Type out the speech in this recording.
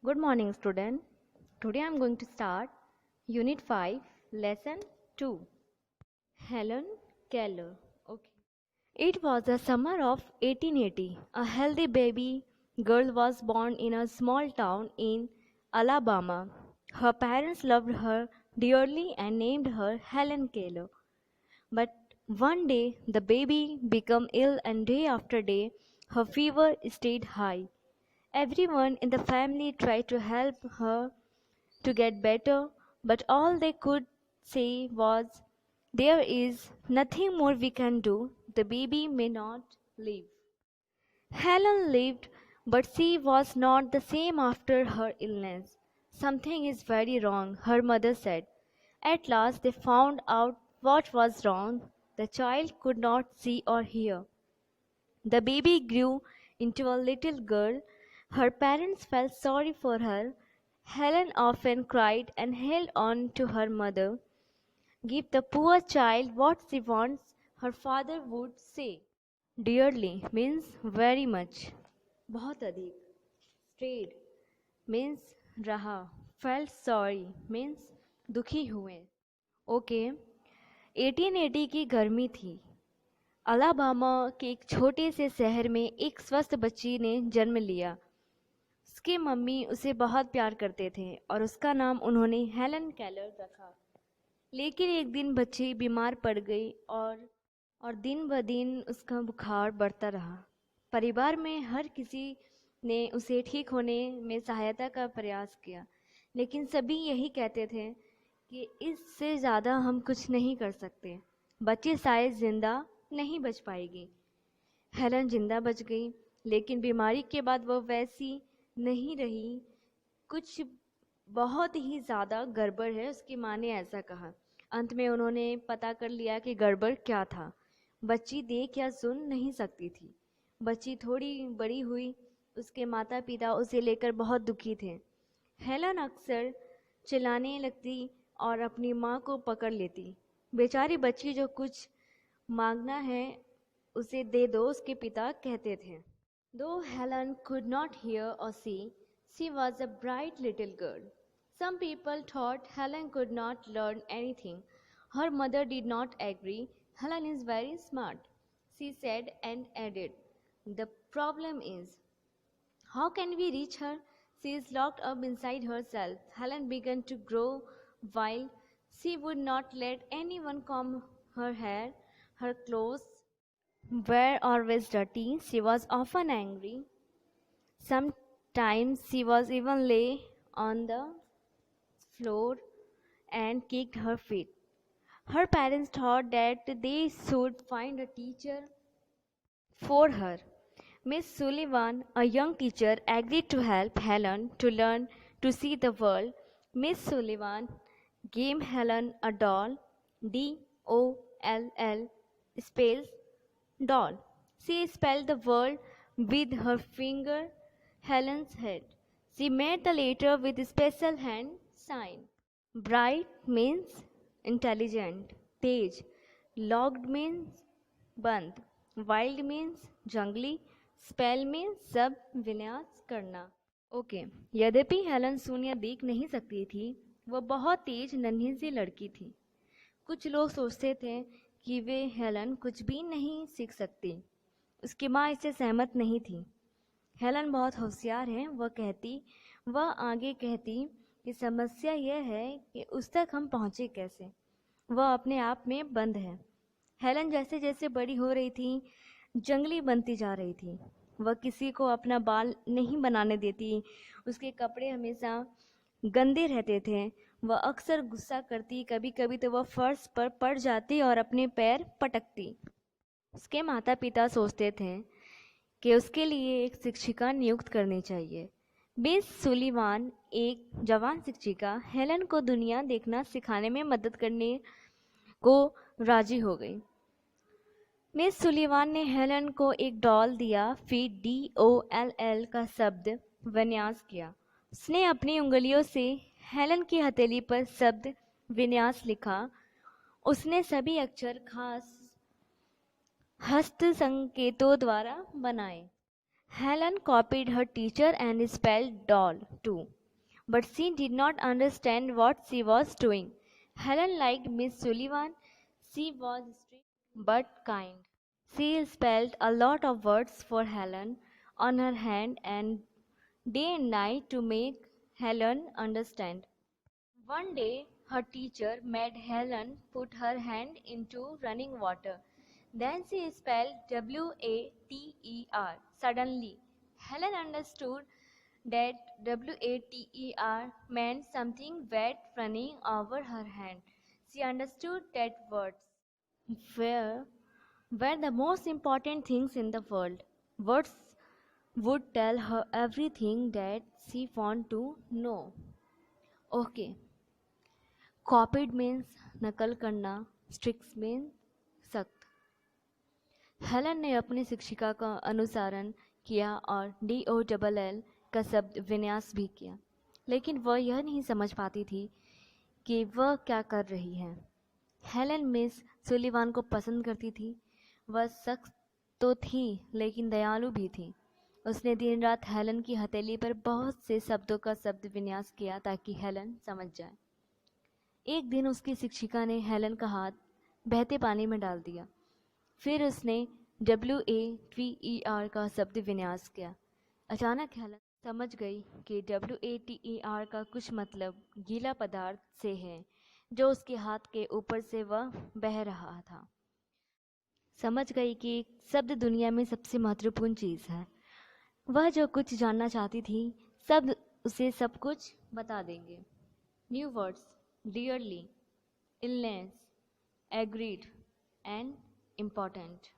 Good morning, student. Today I am going to start Unit 5, Lesson 2. Helen Keller. Okay. It was the summer of 1880. A healthy baby girl was born in a small town in Alabama. Her parents loved her dearly and named her Helen Keller. But one day the baby became ill, and day after day her fever stayed high. Everyone in the family tried to help her to get better, but all they could say was, "There is nothing more we can do. The baby may not live." Helen lived, but she was not the same after her illness. "Something is very wrong," her mother said. At last they found out what was wrong. The child could not see or hear. The baby grew into a little girl. Her parents felt sorry for her. Helen often cried and held on to her mother. "Give the poor child what she wants," her father would say. Dearly means very much. बहुत अधिक. Strayed means रहा. Felt sorry means दुखी हुए. Okay 1880 की गर्मी थी. Alabama के एक छोटे से शहर में एक स्वस्थ बच्ची ने जन्म लिया. उसकी मम्मी उसे बहुत प्यार करते थे और उसका नाम उन्होंने हेलन केलर रखा. लेकिन एक दिन बच्ची बीमार पड़ गई और दिन ब दिन उसका बुखार बढ़ता रहा. परिवार में हर किसी ने उसे ठीक होने में सहायता का प्रयास किया, लेकिन सभी यही कहते थे कि इससे ज़्यादा हम कुछ नहीं कर सकते. बच्ची शायद जिंदा नहीं बच पाएगी. हेलन जिंदा बच गई, लेकिन बीमारी के बाद वह वैसी नहीं रही. कुछ बहुत ही ज़्यादा गड़बड़ है, उसकी माँ ने ऐसा कहा. अंत में उन्होंने पता कर लिया कि गड़बड़ क्या था. बच्ची देख या सुन नहीं सकती थी. बच्ची थोड़ी बड़ी हुई. उसके माता पिता उसे लेकर बहुत दुखी थे. हेलन अक्सर चिल्लाने लगती और अपनी माँ को पकड़ लेती. बेचारी बच्ची, जो कुछ मांगना है उसे दे दो, उसके पिता कहते थे. Though Helen could not hear or see, she was a bright little girl. Some people thought Helen could not learn anything. Her mother did not agree. "Helen is very smart," she said, and added, "The problem is, how can we reach her? She is locked up inside herself." Helen began to grow wild. She would not let anyone comb her hair. Her clothes were always dirty. She was often angry. Sometimes she was even lay on the floor and kicked her feet. Her parents thought that they should find a teacher for her. Miss Sullivan, a young teacher, agreed to help Helen to learn to see the world. Miss Sullivan gave Helen a doll. DOLL spells doll. She spelled the word with her finger. Helen's head. She made the letter with a special hand sign. Bright means intelligent, Tej. Locked means बंद. Wild means जंगली. Spell means सब विन्यास करना. Okay यद्यपि Helen सुन या देख नहीं सकती थी, वह बहुत तेज नन्ही सी लड़की थी. कुछ लोग सोचते थे कि वे हेलन कुछ भी नहीं सीख सकती. उसकी माँ इससे सहमत नहीं थी. हेलन बहुत होशियार है, वह आगे कहती कि समस्या यह है कि उस तक हम पहुँचे कैसे. वह अपने आप में बंद है. हेलन जैसे जैसे बड़ी हो रही थी, जंगली बनती जा रही थी. वह किसी को अपना बाल नहीं बनाने देती. उसके कपड़े हमेशा गंदे रहते थे. वह अक्सर गुस्सा करती. कभी कभी तो वह फर्श पर पड़ जाती और अपने पैर पटकती. उसके माता पिता सोचते थे कि उसके लिए एक शिक्षिका नियुक्त करनी चाहिए. मिस सुलिवान, एक जवान शिक्षिका, हेलन को दुनिया देखना सिखाने में मदद करने को राजी हो गई. मिस सुलिवान ने हेलन को एक डॉल दिया. फिर DOLL का शब्द विन्यास किया. उसने अपनी उंगलियों से हेलन की हथेली पर शब्द विन्यास लिखा. उसने सभी अक्षर खास हस्त संकेतों द्वारा बनाए. Helen copied her teacher and spelled doll too, but she did not understand what she was doing. Helen liked Miss Sullivan. She was strict but kind. She spelled a lot of words for Helen on her hand and day and night to make Helen understand. One day, her teacher made Helen put her hand into running water. Then she spelled water. Suddenly, Helen understood that water meant something wet running over her hand. She understood that words were, were the most important things in the world. Words would tell her everything that she wanted to know. Okay, copied means नकल करना, स्ट्रिक्स means सख्त। Helen ने अपनी शिक्षिका का अनुसरण किया और DOLL का शब्द विन्यास भी किया, लेकिन वह यह नहीं समझ पाती थी कि वह क्या कर रही है। हेलन मिस सुलिवान को पसंद करती थी। वह सख्त तो थी लेकिन दयालु भी थी। उसने दिन रात हेलन की हथेली पर बहुत से शब्दों का शब्द विन्यास किया ताकि हेलन समझ जाए। एक दिन उसकी शिक्षिका ने हेलन का हाथ बहते पानी में डाल दिया। फिर उसने WATER का शब्द विन्यास किया। अचानक हेलन समझ गई कि WATER का कुछ मतलब गीला पदार्थ से है जो उसके हाथ के ऊपर से वह बह रहा था। समझ गई कि शब्द दुनिया में सबसे महत्वपूर्ण चीज़ है। वह जो कुछ जानना चाहती थी शब्द उसे सब कुछ बता देंगे। New words dearly, illness, agreed, and important.